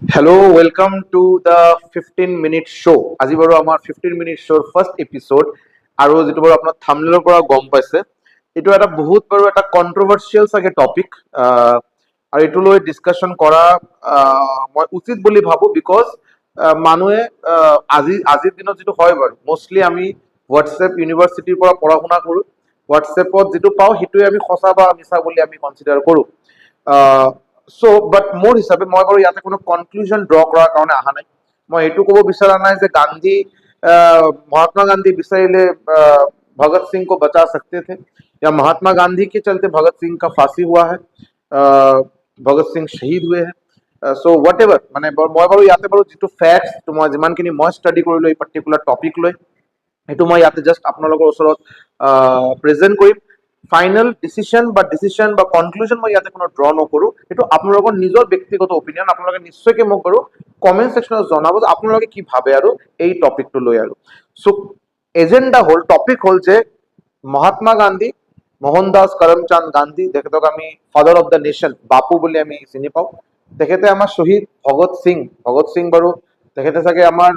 Hello' welcome to the 15 minute show' আজি বাৰু আমাৰ 15 মিনিট শ্ব'ৰ ফাৰ্ষ্ট এপিছড আৰু যিটো বাৰু আপোনাৰ থাম্বনেইলৰ পৰা গম পাইছে এইটো এটা বহুত বাৰু এটা কন্ট্ৰভাৰ্চিয়েল চাগে টপিক আৰু এইটো লৈ ডিছকাশ্যন কৰা মই উচিত বুলি ভাবো বিকজ মানুহে আজিৰ দিনত যিটো হয় বাৰু মষ্টলি আমি হোৱাটছএপ ইউনিভাৰ্চিটিৰ পৰা পঢ়া শুনা কৰোঁ হোৱাটছএপত যিটো পাওঁ সেইটোৱে আমি সঁচা বা মিছা বুলি আমি কনচিডাৰ কৰোঁ বাট মোৰ হিচাপে মই বাৰু ইয়াতে কোনো কনক্লুজন ড্ৰ কৰাৰ কাৰণে অহা নাই মই এইটো ক'ব বিচৰা নাই যে গান্ধী महात्मा गांधी বিচাৰিলে भगत सिंह को बचा सकते थे या महात्मा गांधी के चलते भगत सिंह का फांसी हुआ है भगत सिंह शहीद हुए हैं सो হোৱাট এভাৰ মানে মই বাৰু ইয়াতে বাৰু যিটো ফেক্টছ মই যিমানখিনি মই ষ্টাডি কৰিলোঁ এই পাৰ্টিকুলাৰ টপিক লৈ সেইটো মই ইয়াতে জাষ্ট আপোনালোকৰ ওচৰত প্ৰেজেণ্ট কৰিম ফাইনেল ডিচিশ্যন বা কনক্লুজন মই ইয়াতে কোনো ড্ৰ নকৰোঁ সেইটো আপোনালোকৰ নিজৰ ব্যক্তিগত অপিনিয়ন আপোনালোকে নিশ্চয়কৈ মোক বাৰু কমেণ্ট ছেকশ্যনত জনাব যে আপোনালোকে কি ভাবে আৰু এই টপিকটো লৈ আৰু চ' এজেণ্ডা হ'ল টপিক হ'ল যে মহাত্মা গান্ধী মোহনদাস করমচাঁদ গান্ধী তেখেতক আমি ফাদাৰ অফ দ্য নেশ্যন বাপু বুলি আমি চিনি পাওঁ তেখেতে আমাৰ শ্বহীদ ভগত সিং বাৰু তেখেতে চাগে আমাৰ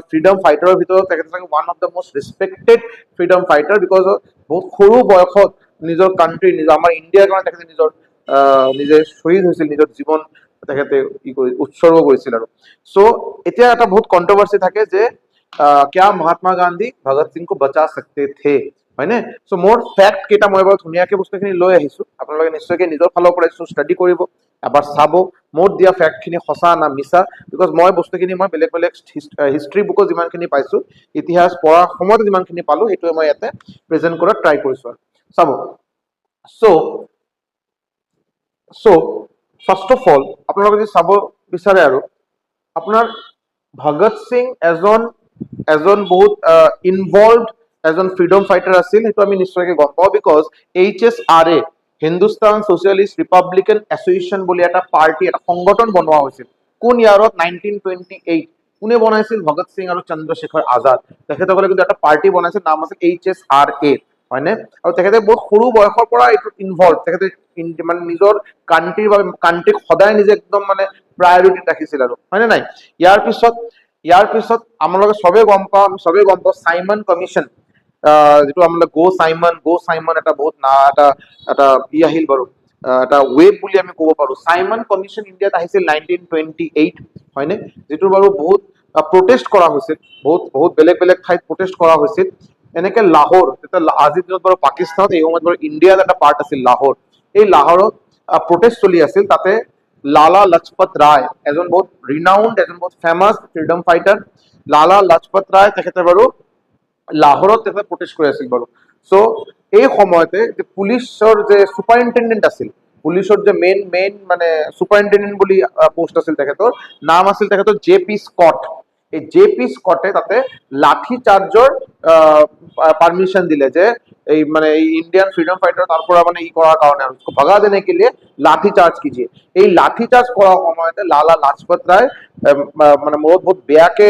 ফ্ৰীডম ফাইটাৰৰ ভিতৰত তেখেতে চাগে one of the most respected freedom fighter because বহুত সৰু বয়সত নিজৰ কাণ্ট্ৰি নিজৰ আমাৰ ইণ্ডিয়াৰ কাৰণে তেখেতে নিজে শ্বহীদ হৈছিল নিজৰ জীৱন তেখেতে উৎসৰ্গ কৰিছিল আৰু চ' এতিয়া এটা বহুত কণ্ট্ৰভাৰ্চি থাকে যে क्या महात्मा गांधी भगत सिंह को बचा सकते थे হয়নে চ' মোৰ ফেক্ট কেইটা মই বাৰু ধুনীয়াকৈ বস্তুখিনি লৈ আহিছোঁ আপোনালোকে নিশ্চয়কৈ নিজৰ ফালৰ পৰা ষ্টাডি কৰিব এবাৰ চাব মোৰ দিয়া ফেক্টখিনি সঁচা না মিছা বিকজ মই বস্তুখিনি মই বেলেগ বেলেগ হিষ্ট্ৰী বুকত যিমানখিনি পাইছোঁ ইতিহাস পঢ়াৰ সময়ত যিমানখিনি পালোঁ সেইটোৱে মই ইয়াতে প্ৰেজেণ্ট কৰাত ট্ৰাই কৰিছোঁ আৰু চাব চ' চ' ফাৰ্ষ্ট অফ অল আপোনালোকে যদি চাব বিচাৰে আৰু আপোনাৰ ভগত সিং এজন বহুত ইনভলভ এজন ফ্ৰীডম ফাইটাৰ আছিল সেইটো আমি নিশ্চয়কৈ গম পাওঁ because HSRA Hindustan socialist Republican association বুলি এটা পাৰ্টি এটা সংগঠন বনোৱা হৈছিল কোন ইয়াৰত 1928 কোনে বনাইছিল ভগত সিং আৰু চন্দ্ৰশেখৰ আজাদ তেখেতসকলে কিন্তু এটা পাৰ্টি বনাইছিল নাম আছিল HSRA হয়নে আৰু তেখেতে বহুত সৰু বয়সৰ পৰা এইটো ইনভলভ তেখেতে মানে নিজৰ কাণ্ট্ৰিক সদায় নিজে একদম মানে প্ৰায়ৰিটিত ৰাখিছিল আৰু হয়নে নাই ইয়াৰ পিছত আমালোকে চবেই গম পাওঁ চাইমন কমিশ্যন যিটো আমালোকে গো চাইমন এটা বহুত এটা আহিল বাৰু এটা ৱেব বুলি আমি ক'ব পাৰোঁ চাইমন কমিশ্যন ইণ্ডিয়াত আহিছিল 1928 হয়নে যিটো বাৰু বহুত প্ৰটেষ্ট কৰা হৈছিল বহুত বেলেগ বেলেগ ঠাইত প্ৰটেষ্ট কৰা হৈছিল এনেকে লাহোৰ আজিৰ দিনত বাৰু পাকিস্তানত এই সময়ত বাৰু ইণ্ডিয়াৰ এটা পাৰ্ট আছিল লাহোৰ এই লাহোৰত প্ৰটেষ্ট চলি আছিল তাতে লালা লাজপত ৰায় এজন বহুত ৰিনাউণ্ড এজন বহুত famous freedom fighter Lala Lajpat Rai তেখেতে বাৰু লাহোৰত তেখেতে প্ৰটেষ্ট কৰি আছিল বাৰু চ' এই সময়তে যে পুলিচৰ যে ছুপাৰিণ্টেণ্ডেণ্ট আছিল পুলিচৰ যে মেইন মানে ছুপাৰিণ্টেণ্ডেণ্ট বুলি পোষ্ট আছিল তেখেতৰ নাম আছিল তেখেতৰ JP স্কট এই JP স্কটে তাতে লাঠি চাৰ্জৰ পাৰমিশন দিলে যে এই মানে এই ইন্ডিয়ান ফ্ৰিডম ফাইটাৰ তাৰ পৰা মানে ই কৰাৰ কাৰণে আৰু उसको भगा देने के लिए লাঠি চাৰ্জ कीजिए এই লাঠি চাৰ্জ কৰাৰ সময়তে লালা লাজপত ৰায় মানে বহুত বেয়াকে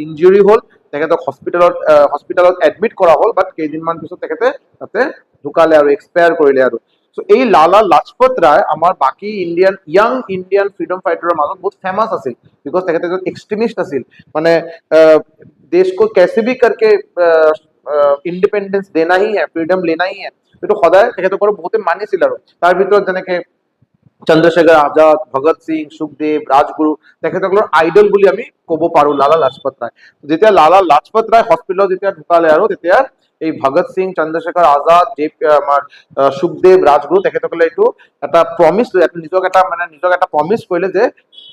ইনজুৰি হ'ল তেখেতক হস্পিটেলত এডমিট কৰা হ'ল বাট কেইদিনমান পিছত তেখেতে তাতে ঢুকালে আৰু এক্সপায়াৰ কৰিলে আৰু চ' এই লালা লাজপত ৰায় আমাৰ বাকী ইয়াং ইণ্ডিয়ান ফ্ৰীডম ফাইটাৰৰ মাজত বহুত ফেমাছ আছিল বিকজ তেখেতে এজন এক্সট্ৰিমিষ্ট আছিল মানে देश को कैसे भी करके ইণ্ডিপেণ্ডেঞ্চ দেনা হি হে ফ্ৰীডম লেনা হি হে এইটো সদায় তেখেতসকলক বহুতে মানিছিল আৰু তাৰ ভিতৰত যেনেকে চন্দ্ৰশেখৰ আজাদ ভগত সিং সুখদেৱ ৰাজগুৰু তেখেতসকলৰ আইডল বুলি আমি ক'ব পাৰোঁ লালা লাজপত ৰায় যেতিয়া লালা লাজপত ৰায় হস্পিটেলত যেতিয়া ঢুকালে আৰু তেতিয়া এই ভগত সিং চন্দ্ৰশেখৰ আজাদ আমাৰ সুখদেৱ ৰাজগুৰু তেখেতসকলে এইটো এটা প্ৰমিছ নিজক এটা প্ৰমিছ কৰিলে যে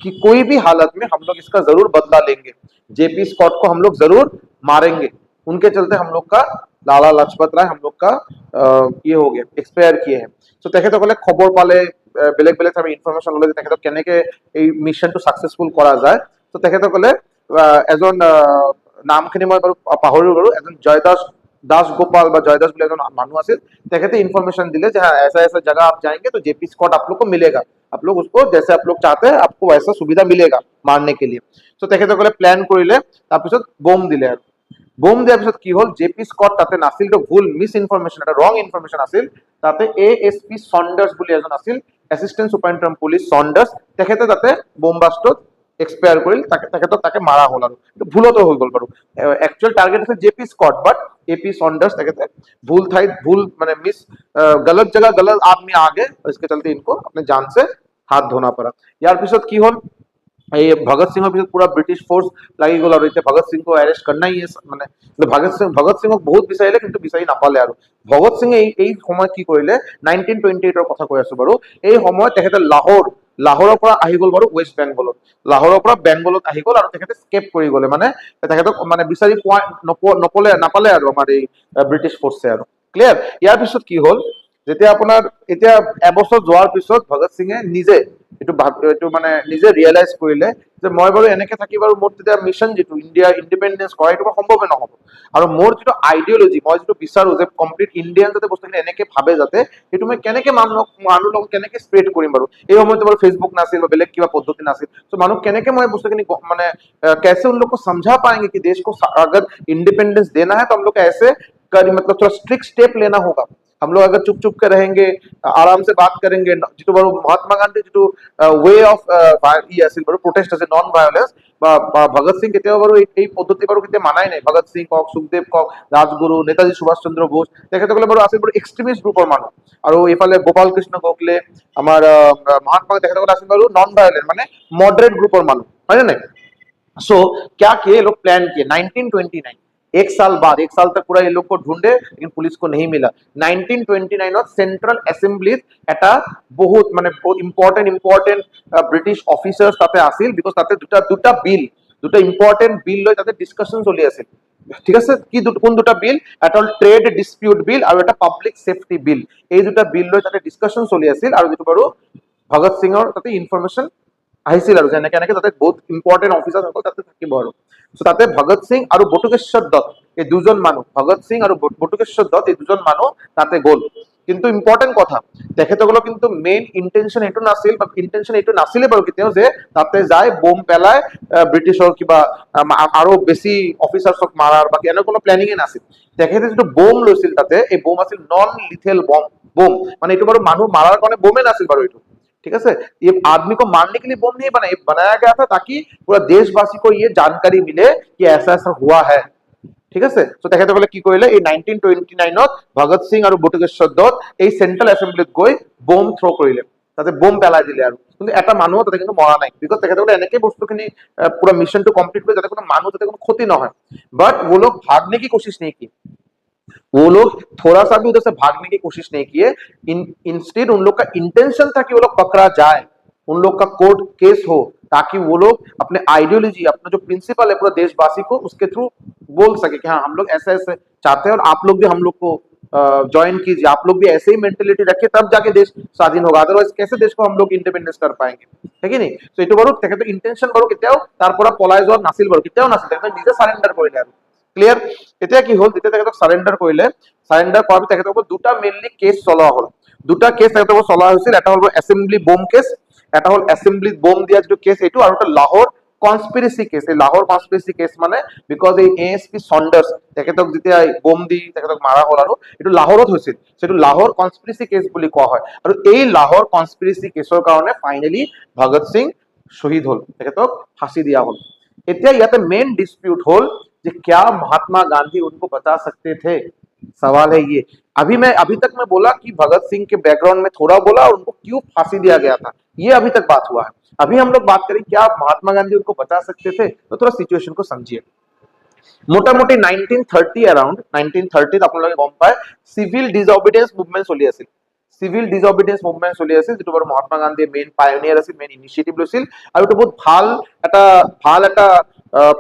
कि कोई भी हालत में हम लोग इसका जरूर बदला लेंगे JP स्कॉट को हम लोग जरूर मारेंगे उनके चलते हम लोग का लाला लाजपत राय हम लोग का ये हो गया एक्सपायर किए हैं तो তেখেতসকলে খবৰ পালে বেলেগ বেলেগ আমি ইনফৰমেশ্যন ল'লে যে তেখেতক কেনেকৈ এই মিছনটো ছাকচেছফুল কৰা যায় তো তেখেতসকলে এজন নামখিনি মই বাৰু পাহৰিলোঁ বাৰু এজন दास गोपाल जयदास बोले मानू आसिल तेखते इन्फॉर्मेशन दिले हाँ ऐसा जगह आप जाएंगे तो JP स्कॉट आप लोग को मिलेगा आप लोग उसको जैसे आप लोग चाहते हैं आपको वैसा सुविधा मिलेगा मारने के लिए तो तेखते प्लान करिले तार पिছত बोम दिले বোম দিয়াৰ পিছত কি হ'ল, জে পি স্কট তাতে নাছিল, তো ভুল মিছ ইনফৰমেশ্যন, এটা ৰং ইনফৰমেশ্যন আছিল। তাতে ASP চণ্ডাৰ্ছ বুলি এজন আছিল, এছিষ্টেণ্ট চুপাৰিনটেণ্ডেণ্ট পুলিচ চণ্ডাৰ্ছ, তেখেতে তাতে বোম বাষ্টত এক্সপায়াৰ কৰিল, তেখেতক তাকে মাৰা হ'ল আৰু এইটো ভুলতো হৈ গ'ল বাৰু। একচুৱেল টাৰ্গেট আছিল জে পি স্কট, বাট AP চণ্ডাৰ্ছ তেখেতে ভুল ঠাইত ভুল মানে মিছ গলত জগহ গলত আদমি আগে, इसके चलते इनको अपने जान से हाथ धोना पड़ा। ইয়াৰ পিছত কি হ'ল, এই ভগত সিঙৰ পিছত পুৰা ব্ৰিটিছ ফ'ৰ্চ লাগি গ'ল আৰু এতিয়া ভগত সিংক এৰেষ্ট কৰনাই মানে ভগত সিঙক বহুত বিচাৰিলে কিন্তু বিচাৰি নাপালে আৰু ভগত সিঙে এই সময়ত কি কৰিলে, 1928ৰ কথা কৈ আছো বাৰু, এই সময়ত তেখেতে লাহোৰৰ পৰা আহি গ'ল বাৰু ৱেষ্ট বেংগলত, লাহোৰৰ পৰা বেংগলত আহি গ'ল আৰু তেখেতে স্কেপ কৰি গ'লে, মানে তেখেতক মানে বিচাৰি নাপালে আৰু আমাৰ এই ব্ৰিটিছ ফ'ৰ্চে আৰু ক্লিয়াৰ। ইয়াৰ পিছত কি হ'ল, যেতিয়া আপোনাৰ এতিয়া এবছৰ যোৱাৰ পিছত ভগত সিঙে নিজে এইটো মানে নিজে ৰিয়েলাইজ কৰিলে যে মই বাৰু এনেকে থাকি বাৰু মোৰ তেতিয়া মিছন যিটো ইণ্ডিয়া ইণ্ডিপেণ্ডেন্স কৰা এইটো সম্ভৱে নহ'ব, আৰু মোৰ যিটো আইডিঅলজি মই যিটো বিচাৰো যে কমপ্লিট ইণ্ডিয়ান যাতে বস্তুখিনি এনেকে ভাবে যাতে সেইটো মই কেনেকে মানুহৰ লগত কেনেকে স্প্ৰেড কৰিম বাৰু। এই সময়তো বাৰু ফেচবুক নাছিল বা বেলেগ কিবা পদ্ধতি নাছিল, ত' মানুহ কেনেকে মই বস্তুখিনি মানে कैसे उन लोग को समझा पाएंगे कि देश को अगर इंडिपेंडेंस देना है तो हम लोग ऐसे मतलब थोड़ा स्ट्रिक्ट स्टेप लेना होगा। हम लोग अगर चुप चुप के रहेंगे, आराम से बात करेंगे, जितो बारो महात्मा गांधी जितो वे অফ ই আছিল বাৰু প্ৰটেষ্ট আছে নন ভায়োলেন্স বা ভগত সিং কেতিয়াও বাৰু এই পদ্ধতি বাৰু কেতিয়া মানাই নাই। ভগত সিং কক, সুখদেৱ কক, ৰাজগুৰু, নেতাজী সুভাষ চন্দ্ৰ বোস তেখেতসকলে বাৰু আছিল বাৰু এক্সট্ৰিমিষ্ট গ্ৰুপৰ মানুহ, আৰু এইফালে গোপাল কৃষ্ণ গোখলে আমাৰ মহাত্মা তেখেতসকলে আছিল বাৰু নন ভায়োলেন্ট মানে মডাৰেট গ্ৰুপৰ মানুহ, হয় নে নাই। सो क्या किए लोग, प्लान किए 1929, एक साल तक पूरा ये लोग को ढूंढे लेकिन पुलिस को नहीं मिला। 1929 सेंट्रल असेंबलीत এটা বহুত মানে বহুত ইম্পৰ্টেন্ট ব্ৰিটিছ অফিচাৰ্ছ তাতে আছিল, বিকজ তাতে দুটা ইম্পৰ্টেন্ট বিল লৈ তাতে ডিছকাশ্যন চলি আছিল। ঠিক আছে, কি কোন দুটা বিল, এটা হ'ল ট্ৰেড ডিসপিউট বিল আৰু এটা পাব্লিক সেফটি বিল। এই দুটা বিল লৈ তাতে ডিছকাশ্যন চলি আছিল, আৰু যিটো বাৰু ভগত সিঙৰ তাতে ইনফৰমেশ্যন আহিছিল আৰু যেনেকে এনেকে তাতে বহুত ইম্পৰ্টেন্ট অফিচাৰসকল তাতে থাকিব আৰু তাতে ভগত সিং আৰু বটুকেশ্বৰ দত্ত এই দুজন মানুহ, ভগত সিং আৰু বটুকেশ্বৰ দত্ত এই দুজন মানুহ তাতে গ'ল। কিন্তু ইম্পৰ্টেন্ট কথা, তেখেতসকলৰ কিন্তু মেইন ইন্টেনশন এইটো নাছিল, বা ইন্টেনশন এইটো নাছিলে বাৰু কেতিয়াও যে তাতে যায় বোম পেলাই ব্ৰিটিছৰ কিবা আৰু বেছি অফিচাৰ্ছক মাৰাৰ বা এনে কোনো প্লেনিঙে নাছিল। তেখেতে যিটো বোম লৈছিল তাতে, এই বোম আছিল নন লিথেল বোম, মানে এইটো বাৰু মানুহ মাৰাৰ কাৰণে বোমে নাছিল বাৰু এইটো। ठीक है, ये आदमी को मारने के लिए बम नहीं बना, ये बनाया गया था ताकि पूरा देशवासी को ये जानकारी मिले कि ऐसा ऐसा हुआ है। ঠিক আছে, তো তেখেতসকলে কি কৰিলে, এই 1929ত ভগত সিং আৰু বটুকেশ্বৰ দত্ত এই চেন্ট্ৰেল এছেম্বলিত গৈ বোম থ্ৰ কৰিলে, তাতে বোম পেলাই দিলে আৰু কিন্তু এটা মানুহ তাতে কিন্তু মৰা নাই, বিকজ তেখেতসকলে এনেকে বস্তুখিনি পুৰা মিছনটো কমপ্লিট কৰি যাতে কোনো মানুহ যাতে কোনো ক্ষতি নহয়। বাট वो लोग भागने की कोशिश नहीं की, वो लोग थोड़ा सा भी उधर से भागने की कोशिश नहीं किए। इंस्टेड उन लोग का इंटेंशन था कि वो लोग पकड़ा जाए, उन लोग का कोर्ट केस हो, ताकि वो लोग अपने आइडियोलॉजी, अपना जो प्रिंसिपल है पूरा देशवासी को उसके थ्रू बोल सके कि हाँ हम लोग ऐसे ऐसे चाहते हैं और आप लोग भी हम लोग को ज्वाइन कीजिए, आप लोग भी ऐसे ही मेंटेलिटी रखिए तब जाके देश स्वाधीन होगा, अदरवाइज कैसे देश को हम लोग इंडिपेंडेंस कर पाएंगे, है कि नहीं। तो এইটো বাৰু তেখেতৰ ইন্টেনশন বাৰু কেতিয়াও তাৰ পৰা পলাই যোৱা নাছিল বাৰু, কেতিয়াও নাছিল, তেখেতে নিজে সাৰেন্ডাৰ কৰিলে আৰু ক্লিয়াৰ। এতিয়া কি হ'ল, যেতিয়া তেখেতক সাৰেন্ডাৰ কৰিলে, সাৰেন্ডাৰ কৰাৰ পিছত তেখেতক দুটা মেইনলি কেছ চলোৱা হ'ল, দুটা কেছ তেখেতক চলোৱা হৈছিল, এটা হ'ল এছেম্বলি বোম কেছ, এটা হ'ল এছেম্বলিত বোম দিয়া যিটো কেছ এইটো, আৰু এটা লাহোৰ কনস্পিৰেসি কেছ। এই লাহোৰ কনস্পিৰেসি কেছ মানে বিকজ এই ASP চণ্ডাৰ্ছ তেখেতক যেতিয়া বোম দি তেখেতক মাৰা হ'ল আৰু এইটো লাহোৰত হৈছিল, সেইটো লাহোৰ কনস্পিৰেসি কেছ বুলি কোৱা হয়। আৰু এই লাহোৰ কনস্পিৰেসি কেছৰ কাৰণে ফাইনেলি ভগত সিং শ্বহীদ হ'ল, তেখেতক ফাঁচি দিয়া হ'ল। এতিয়া ইয়াতে মেইন ডিস্प्यूट হ'ল যে क्या महात्मा गांधी उनको बचा सकते थे, सवाल है ये। अभी तक मैं बोला कि भगत सिंह के बैकग्राउंड में थोड़ा बोला और उनको क्यों फांसी दिया गया था, ये अभी तक बात हुआ है। अभी हम लोग बात करें क्या महात्मा गांधी उनको बचा सकते थे, तो थोड़ा सिचुएशन को समझिए। মোটামুটি 1930 अराउंड 1930 আপোনালোকে গম পায় সিভিল ডিসঅবিডিয়েন্স মুভমেন্ট চলি আছিল, সিভিল ডিসঅবিডিয়েন্স মুভমেন্ট চলি আছিল, যেটো বাৰু মহাত্মা গান্ধীয়ে মেইন পায়োনিয়াৰ আছিল, মেইন ইনিচিয়েটিভ লৈছিল, আৰু এইটো বহুত ভাল এটা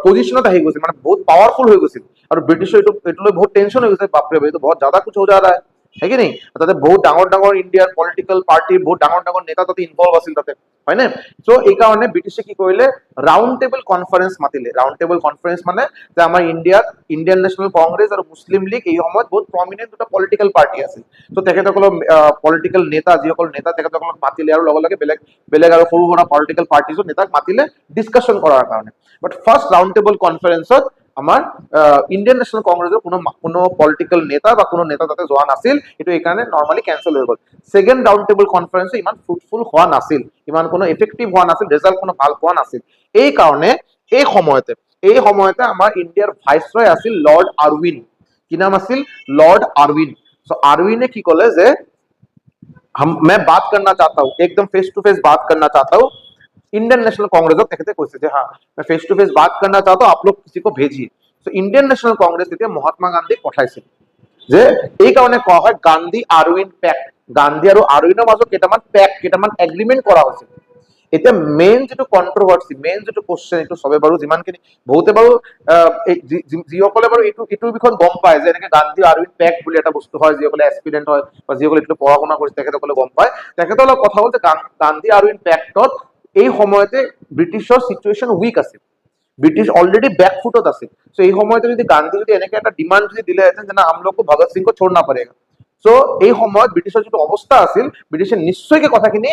পজিশনত আহি গৈছিল, মানে বহুত পাৱাৰফুল হৈ গৈছিল, আৰু ব্ৰিটিছৰ এইটো লৈ বহুত টেনশ্যন হৈ গৈছে, বাপৰে বাপ এইটো বহুত জ্যাদা কুछ हो जा रहा है कि नहीं। তাতে বহুত ডাঙৰ ডাঙৰ ইণ্ডিয়াৰ পলিটিকেল পাৰ্টিৰ বহুত ডাঙৰ ডাঙৰ নেতা তাতে ইনভলভ আছিল তাতে, হয় নে। সো এই কাৰণে ব্ৰিটিছে কি কৰিলে, ৰাউণ্ড টেবল কনফাৰেন্স মাতিলে। ৰাউণ্ড টেবল কনফাৰেন্স মানে যে আমাৰ ইণ্ডিয়াত ইণ্ডিয়ান নেশ্যনেল কংগ্ৰেছ আৰু মুছলিম লীগ এই সময়ত বহুত প্ৰমিনেণ্ট দুটা পলিটিকেল পাৰ্টি আছিল। তো তেখেতসকলৰ পলিটিকেল নেতা যিসকল নেতা তেখেতসকলক মাতিলে, আৰু লগে লগে বেলেগ বেলেগ আৰু সৰু সুৰা পলিটিকেল পাৰ্টিজৰ নেতাক মাতিলে ডিছকাশ্যন কৰাৰ কাৰণে। বাট ফাৰ্ষ্ট ৰাউণ্ড টেবল কনফাৰেন্সত আমাৰ ইণ্ডিয়ান নেশ্যনেল কংগ্ৰেছৰ কোনো পলিটিকেল নেতা বা কোনো নেতা তাতে যোৱা নাছিল, এইটো এইকাৰণে নৰ্মালি কেঞ্চেল হৈ গ'ল। ছেকেণ্ড ৰাউণ্ড টেবল কনফাৰেন্সে ইমান ফ্ৰুটফুল হোৱা নাছিল, ইমান কোনো ইফেক্টিভ হোৱা নাছিল, ৰিজাল্ট কোনো ভাল পোৱা নাছিল। এই কাৰণে এই সময়তে আমাৰ ইণ্ডিয়াৰ ভাইচৰয় আছিল লৰ্ড আৰউইন। কি নাম আছিল? Lord Irwin. চ' আৰউইনে কি ক'লে যে मैं बात करना चाहता हूँ, एकदम फेस टू फेस बात करना चाहता हूँ इंडियन नेशनल कांग्रेस कहते हाँ मैं फेस टू फेस बात करना चाहता हूँ, आप लोग किसी को भेजिए। तो इंडियन नेशनल कांग्रेस महात्मा गांधी पठाইছিল যে এই কারণে কোৱা হয় গান্ধী আৰউইন পেক্ট, গান্ধী আৰু আৰউইনৰ মাজত কেইটামান এগ্ৰিমেণ্ট কৰা হৈছিল। এতিয়া মেইন যেটো কন্ট্ৰভাৰ্সি, মেইন যেটো কোশ্চেন, এইটো সবে বাৰু যিমানখিনি বহুতে বাৰু যিসকলে বাৰু এইটো বিষয়ে গম পায় যে এনেকে গান্ধী আৰউইন পেক্ট বুলি এটা বস্তু হয়, যিসকলে এক্সপিৰিয়েন্ট হয় বা যিসকলে এইটো পঢ়া শুনা কৰিছে তেখেতসকলে গম পায়। তেখেতসকলৰ কথা হ'ল যে গান্ধী আৰউইন পেক্টত এই সময়তে ব্ৰিটিছৰ সিচুৱেশ্যন উইক আছিল, ব্রিটিশ অলরেডি बैकफुटत আছে। सो এই সময়তে যদি গান্ধী যদি এনেকে একটা ডিমান্ড যদি দিলেহেঁতেন যে না हम लोग को भगत सिंह को छोड़ना पड़ेगा, सो এই সময়ত ব্ৰিটিছৰ যেটো অৱস্থা আছিল, ব্রিটিছে নিশ্চয়কৈ কথাখিনি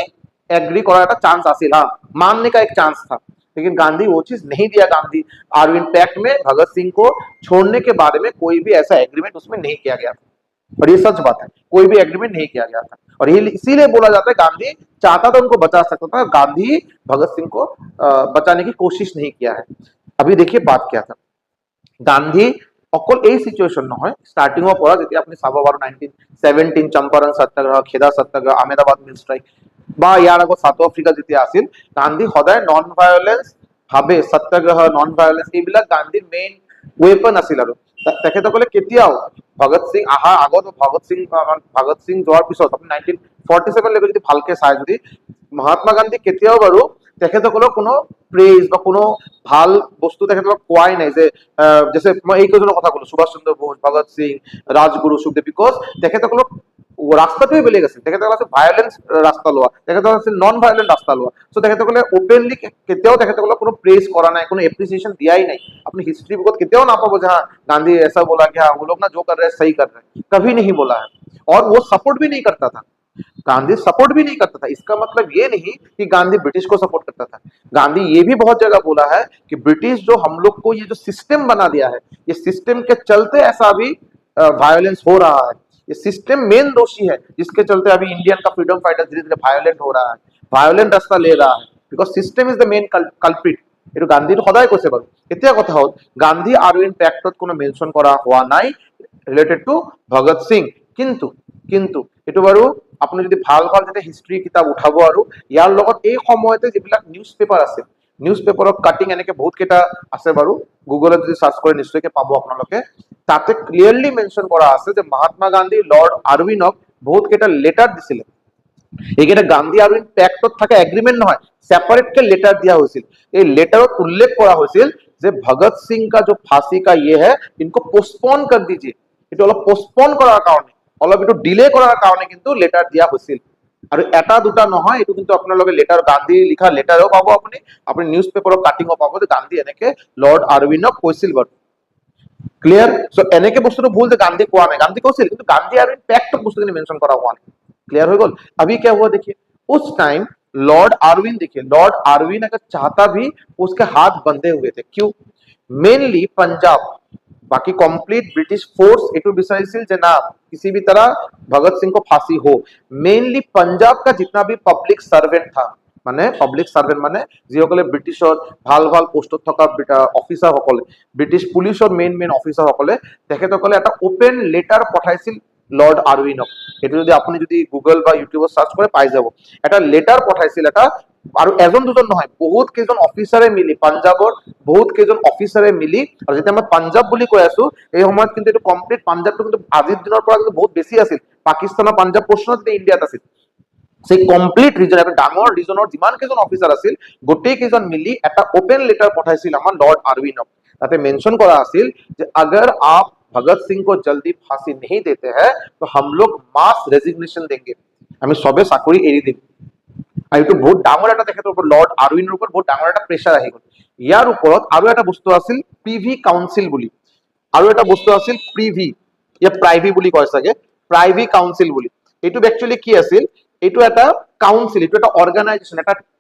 एग्री करार का चांस हासिल, हाँ मानने का एक चांस था। लेकिन गांधी वो चीज नहीं दिया। गांधी आरविन पैक्ट में भगत सिंह को छोड़ने के बारे में कोई भी ऐसा एग्रीमेंट उसमें नहीं किया गया था, और ये सच बात है, कोई भी एग्रीमेंट नहीं किया गया था। और ये इसीलिए बोला जाता है गांधी चाहता था उनको बचा सकता था, गांधी भगत सिंह को बचाने की कोशिश नहीं किया है। अभी देखिए बात क्या था। गांधी অকল এই সিচুৱেশ্যন নহয়, ষ্টাৰ্টিঙৰ পৰা যেতিয়া আপুনি চাব বাৰু 1917 চম্পাৰণ সত্যাগ্ৰহ, খেদা সত্যাগ্ৰহ, আহমেদাবাদ মিল ষ্ট্ৰাইক বা ইয়াৰ আগত সাউথ আফ্ৰিকা যেতিয়া আছিল, গান্ধী সদায় নন ভায়োলেন্স ভাবে, সত্যাগ্ৰহ, নন ভায়োলেন্স এইবিলাক গান্ধীৰ মেইন ৱেপন আছিল। আৰু তেখেতসকলে কেতিয়াও ভগত সিং অহাৰ আগত, ভগত সিং যোৱাৰ পিছত আপুনি 1947 লৈকে যদি ভালকে চাই, যদি মহাত্মা গান্ধী কেতিয়াও বাৰু তেখেতসকলক কোনো প্ৰেজ বা কোনো ভাল বস্তু তেখেতসকলক কোৱাই নাই যে জেছে মই এইকেইজনৰ কথা ক'লো, সুভাষ চন্দ্ৰ বোস, ভগত সিং, ৰাজগুৰু, সুখদেৱ, বিকজ তেখেতসকলক ৰাস্তাটোৱে বেলেগ আছিল। তেখেতসকল আছিল ভায়োলেন্স ৰাস্তা লোৱা, তেখেতসকল আছিল নন ভায়োলেন্ট ৰাস্তা লোৱা। চ' তেখেতসকলে অপেনলি কেতিয়াও তেখেতসকলক কোনো প্ৰেজ কৰা নাই, কোনো এপ্ৰিচিয়েশ্যন দিয়াই নাই। আপুনি হিষ্ট্ৰী বুকত কেতিয়াও নাপাব যে हाँ गांधी ऐसा बोला कि हाँ वो लोग ना जो कर रहे हैं सही कर रहे हैं, कभी नहीं बोला है। और वो सपोर्ट भी नहीं करता था, गांधी सपोर्ट भी नहीं करता था। इसका मतलब ये नहीं कि गांधी ब्रिटिश को सपोर्ट करता था। गांधी ये भी बहुत जगह बोला है कि ब्रिटिश जो हम लोग को ये जो सिस्टम बना दिया है, ये सिस्टम के चलते ऐसा अभी वायलेंस हो रहा है, ये सिस्टम मेन दोषी है जिसके चलते अभी इंडियन का फ्रीडम फाइटर धीरे धीरे वायलेंट हो रहा है, वायलेंट रास्ता ले रहा है, because system is the main culprit. এইটো গান্ধীৰ সদায় কৈছে বাৰু। এতিয়া কথা হ'ল গান্ধী আৰউইন পেক্টত কোনো মেনশ্যন কৰা হোৱা নাই ৰিলেটেড টু ভগত সিং। কিন্তু এইটো বাৰু আপুনি যদি ভাল যেতিয়া হিষ্ট্ৰী কিতাপ উঠাব, আৰু ইয়াৰ লগত এই সময়তে যিবিলাক নিউজ পেপাৰ আছে, নিউজ পেপাৰৰ কাটিং এনেকে বহুত কেইটা আছে বাৰু, গুগলত যদি সাৰ্চ কৰে নিশ্চয়কৈ পাব আপোনালোকে। তাতে ক্লিয়াৰলি মেনশ্যন কৰা আছে যে মহাত্মা গান্ধী লৰ্ড আৰউইনক বহুত কেইটা লেটাৰ দিছিলে। এইকেইটা গান্ধী আৰউইন পেক্টত থকা এগ্ৰিমেণ্ট নহয়, सेपरेटকে लेटर दिया হৈছিল। এই লেটাৰত উল্লেখ কৰা হৈছিল যে ভগত সিং का जो फांसी का ये है, इनको पोस्टपोन कर दीजिए। এটা অলপ পোস্টপন কৰাৰ কাৰণে, অলপ এটো ডিলে কৰাৰ কাৰণে কিন্তু লেটাৰ দিয়া হৈছিল। আৰু এটা দুটা নহয়, এটো কিন্তু আপোনালোকে লেটাৰ, গান্ধী লিখা লেটাৰও পাব, আপুনি নিউজ পেপাৰৰ কাটিংও পাব যে গান্ধী এনেকে লৰ্ড আৰউইনক কৈছিল বাৰু। ক্লিয়াৰ? সো এনেকে বস্তুটো ভুল যে গান্ধী কোৱা নাই, গান্ধী কৈছিল, কিন্তু গান্ধী আৰউইন পেক্টত বস্তুখিনি মেনশ্যন কৰা হোৱা নাই। क्लियर हो गल? अभी क्या हुआ देखिए, उस टाइम लॉर्ड आरविन, देखिए लॉर्ड आरविन अगर चाहता भी उसके हाथ बंधे हुए थे। क्यों? मेनली पंजाब, बाकी कंप्लीट ब्रिटिश फोर्स एटू বিচাৰিছিল যে না किसी भी तरह भगत सिंह को फांसी हो। मेनली पंजाब का जितना भी पब्लिक सर्वेंट था, মানে পাব্লিক সার্ভেন্ট মানে যিসকলে ব্ৰিটিছৰ ভাল ভাল পোষ্টত থকা অফিচাৰ সকলে, ব্ৰিটিছ পুলিচৰ মেইন অফিচাৰ সকলে, তেখেতসকলে এটা ওপেন লেটাৰ পঠাইছিল লৰ্ড আৰউইনক। সেইটো যদি আপুনি যদি গুগল বা ইউটিউবত সাৰ্চ কৰে পাই যাব। এটা লেটাৰ পঠাইছিল, এটা আৰু এজন দুজন নহয়, বহুত কেইজন অফিচাৰে মিলি, পাঞ্জাবৰ বহুত কেইজন অফিচাৰে মিলি, আৰু যেতিয়া মই পাঞ্জাব বুলি কৈ আছো এই সময়ত কিন্তু এইটো কমপ্লিট পাঞ্জাবটো কিন্তু আজিৰ দিনৰ পৰা কিন্তু বহুত বেছি আছিল। পাকিস্তানৰ পাঞ্জাব পোৰ্চনত ইণ্ডিয়াত আছিল। সেই কমপ্লিট ৰিজন, এটা ডাঙৰ ৰিজনৰ যিমান কেইজন অফিচাৰ আছিল গোটেই কেইজন মিলি এটা ওপেন লেটাৰ পঠাইছিল আমাৰ লৰ্ড আৰউইনক। তাতে মেনশ্যন কৰা আছিল যে अगर आप भगत सिंह को जल्दी फांसी नहीं देते हैं तो हम लोग मास रेजिग्नेशन देंगे, আমি সবে চাকৰি এৰি দিম। আৰু এইটো বহুত ডাঙৰ এটা তেখেতৰ ওপৰত, লৰ্ড আৰউইনৰ ওপৰত বহুত ডাঙৰ এটা প্ৰেছাৰ আহি গ'ল। ইয়াৰ ওপৰত আৰু এটা বস্তু আছিল প্ৰিভি কাউন্সিল বুলি, আৰু এটা বস্তু আছিল প্ৰিভি, ইয়া প্ৰাইভি বুলি কয় চাগে, প্ৰাইভি কাউন্সিল বুলি। এইটো একচুৱেলি কি আছিল, এইটো এটা কাউন্সিল, এইটো এটা অৰ্গানাইজেশ্যন,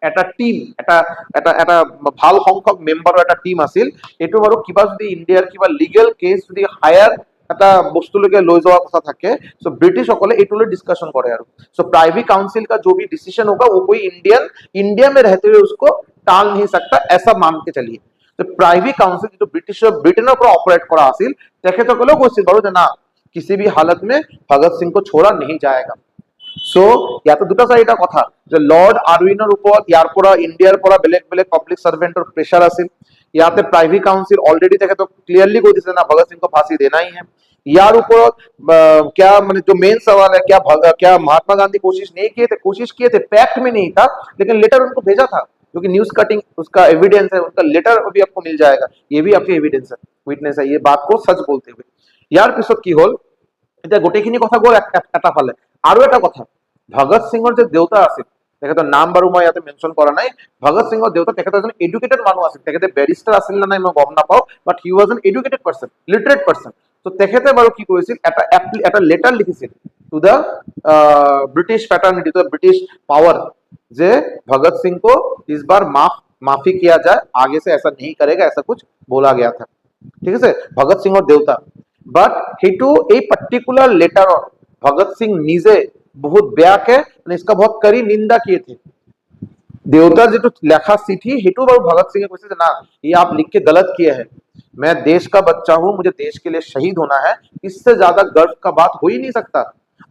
এটা টিম, এটা ভাল সংখ্যক মেম্বাৰৰ এটা টিম আছিল। এইটো বাৰু কিবা যদি ইণ্ডিয়াৰ কিবা লিগেল কেছ যদি হায়াৰ এটা বস্তুলৈকে লৈ যোৱা কথা থাকে, সো ব্ৰিটিছসকলে এইটোলৈ ডিছকাশ্যন কৰে আৰু। सो प्राइवेट काउंसिल का जो भी डिसीजन होगा वो कोई इंडिया में रहते हुए उसको टाल नहीं सकता, ऐसा मान के चलिए। तो प्राइवेट काउंसिल जो ब्रिटेनर पर ऑपरेट करा আছিল তেখেতসকলেও কৈছিল বাৰু যে না किसी भी हालत में भगत सिंह को छोड़ा नहीं जाएगा। সো ইয়াতে দুটা চাৰিটা কথা যে লৰ্ড আৰউইনৰ ওপৰত ইয়াৰ পৰা ইণ্ডিয়াৰ পৰা বেলেগ বেলেগ পাব্লিক সাৰ্ভেন্টৰ প্ৰেছাৰ আছিল। ইয়াতে প্ৰাইভেট কাউন্সিল অলৰেডি তেখেতক ক্লিয়াरली কৈ দিছে না भगत सिंह को फांसी देना ही है। यार ऊपर क्या मैंने जो मेन सवाल है, क्या महात्मा गांधी कोशिश नहीं किए थे, पैक्ट में नहीं था, लेकिन लेटर उनको भेजा था, जो कि न्यूज कटिंग उसका एविडेंस है, उनका लेटर अभी आपको मिल जाएगा, ये भी आपके एविडेंस है, विटनेस है, ये बात को सच बोलते हुए। यार पिছত কি হল, এতিয়া গোটেইখিনি কথা গ'ল এটা ফালে। আৰু এটা কথা, ভগত সিঙৰ যে দেউতা আছিল, তেখেতৰ নাম বাৰু মই ইয়াতে মেনশ্যন কৰা নাই। ভগত সিঙৰ দেউতা তেখেত এজন এডুকেটেড মানুহ আছিল, তেখেতে বেৰিষ্টাৰ আছিল নে নাই মই গম নাপাওঁ, but he was an educated person, literate person. তো তেখেতে বাৰু কি কৰিছিল, এটা লেটাৰ লিখিছিল to the British fraternity, to the British power, যে भगत सिंह को इस बार माफी किया जाए, आगे से ऐसा नहीं करेगा, ऐसा कुछ बोला गया था। ঠিক আছে, ভগত সিংৰ দেউতা। বাট সেইটো এই পাৰ্টিকুলাৰ লেটাৰত ভগত সিং নিজে बहुत বেয়াকে মানে इसका बहुत कड़ी निंदा किए थे। देवता जो लेखा चिट्ठी हेतु बार भगत सिंह ने ना ये आप लिख के गलत किए हैं, मैं देश का बच्चा हूं, मुझे देश के लिए शहीद होना है, इससे ज्यादा गर्व का बात हो ही नहीं सकता।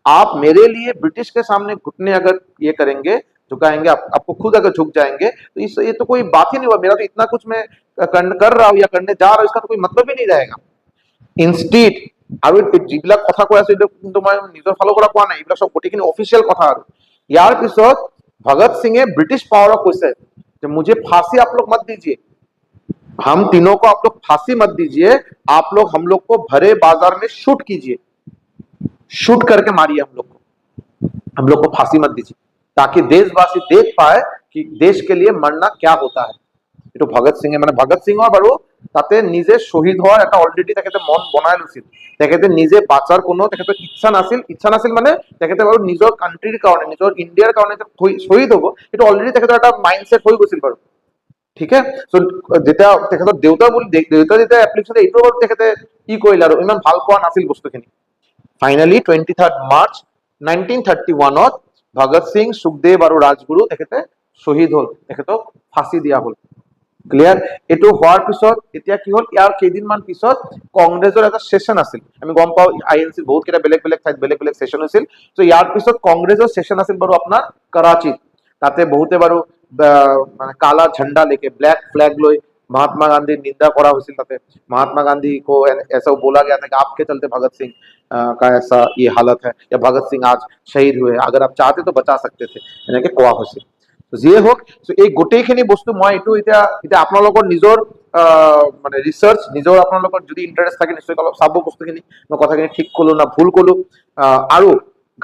आप मेरे लिए ब्रिटिश के सामने घुटने अगर ये करेंगे, झुकाएंगे, आपको खुद अगर झुक जाएंगे, तो ये तो कोई बात ही नहीं हुआ। मेरा तो इतना कुछ मैं कर रहा हूं या करने जा रहा हूं, इसका तो कोई मतलब ही नहीं रहेगा। ইনষ্টিড আৰু যিবিলাক কথা কৈ আছো কিন্তু মই নিজৰ ফালৰ পৰা কোৱা নাই, এইবিলাক সব গোটেইখিনি অফিচিয়েল কথা। আৰু ইয়াৰ পিছত भगत सिंह ब्रिटिश पावर কৈছে যে मुझे फांसी आप लोग मत दीजिए, हम तीनों को आप लोग फांसी मत दीजिए, आप लोग हम लोग को भरे बाजार में शूट कीजिए, शूट करके मारिए हम लोग को फांसी मत दीजिए, ताकि देशवासी देख पाए कि देश के लिए मरना क्या होता है। এইটো ভগত সিংহে মানে ভগত সিংৰ বাৰু তাতে নিজে শহীদ হোৱাৰ এটা অলৰেডি তেখেতে মন বনাই লৈছিল, তেখেতে নিজে বাঁচাৰ কোনো তেখেতৰ ইচ্ছা নাছিল মানে তেখেতে বাৰু নিজৰ কাণ্ট্ৰিৰ কাৰণে, নিজৰ ইণ্ডিয়াৰ কাৰণে শহীদ হ'ব, এইটো অলৰেডি তেখেতৰ এটা মাইণ্ডছেট হৈ গৈছিল বাৰু। ঠিক আছে, সো যেতিয়া তেখেতৰ দেউতা যেতিয়া এপ্লিকেশ্যন এইটো বাৰু তেখেতে কি কৰিলে আৰু ইমান ভাল পোৱা নাছিল বস্তুখিনি। ফাইনেলি 23 মাৰ্চ 1931ত ভগত সিং, সুখদেৱ আৰু ৰাজগুৰু তেখেতে শহীদ হ'ল, তেখেতক ফাঁচি দিয়া হ'ল। ক্লিয়াৰ, এইটো হোৱাৰ পিছত এতিয়া কি হ'ল, ইয়াৰ কেইদিনমান পিছত কংগ্ৰেছৰ এটা সেশন আছিল। আমি গম পাওঁ আইএনচি বহুত কেইটা বেলেগ বেলেগ ঠাইত বেলেগ বেলেগ সেশন হৈছিল। তো ইয়াৰ পিছত কংগ্ৰেছৰ সেশন আছিল বাৰু আপোনাৰ কৰাচীত। তাতে বহুতে বাৰু মানে কালা ঝাণ্ডা লেকে, ব্লैक फ्लैग লৈ महात्मा गांधी निंदा करा হৈছিল। তাতে महात्मा गांधी को ऐसा बोला गया था कि आपके चलते भगत सिंह का ऐसा ये हालत है, या भगत सिंह आज शहीद हुए, अगर आप चाहते तो बचा सकते थे, এনেকে কোৱা হৈছিল। যিয়ে হোক, এই গোটেইখিনি বস্তু মই এইটো এতিয়া আপোনালোকৰ নিজৰ মানে ৰিচাৰ্চ, নিজৰ আপোনালোকৰ যদি ইণ্টাৰেষ্ট থাকে নিশ্চয় অলপ চাব বস্তুখিনি, মই কথাখিনি ঠিক কলো না ভুল কলো। আৰু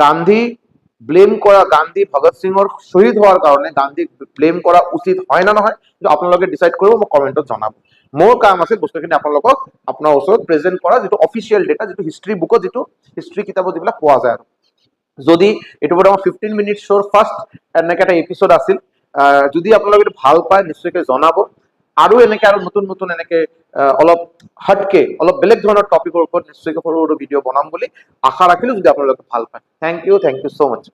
গান্ধী ব্লেম কৰা, গান্ধী ভগত সিংৰ শহীদ হোৱাৰ কাৰণে গান্ধী ব্লেম কৰা উচিত হয় না নহয়, কিন্তু আপোনালোকে ডিসাইড কৰিব, মোক কমেন্টত জনাব। মোৰ কাম আছে বস্তুখিনি আপোনালোকক আপোনাৰ ওচৰত প্ৰেজেন্ট কৰা, যেটো অফিচিয়েল ডেটা, যেটো হিষ্ট্ৰী বুকত, যেটো হিষ্ট্ৰী কিতাপত যিবিলাক পোৱা যায়। যদি এইটো বড় 15 মিনিট শোৰ ফাৰ্ষ্ট এনেকে এটা এপিসোড আছিল, যদি আপোনালোকে এইটো ভাল পায় নিশ্চয়কৈ জনাব। আৰু এনেকে আৰু নতুন নতুন এনেকে অলপ হটকে অলপ বেলেগ ধৰণৰ টপিকৰ ওপৰত নিশ্চয়কৈ সৰু সৰু ভিডিঅ' বনাম বুলি আশা ৰাখিলো, যদি আপোনালোকে ভাল পায়। থ্যাংক ইউ সো মাচ।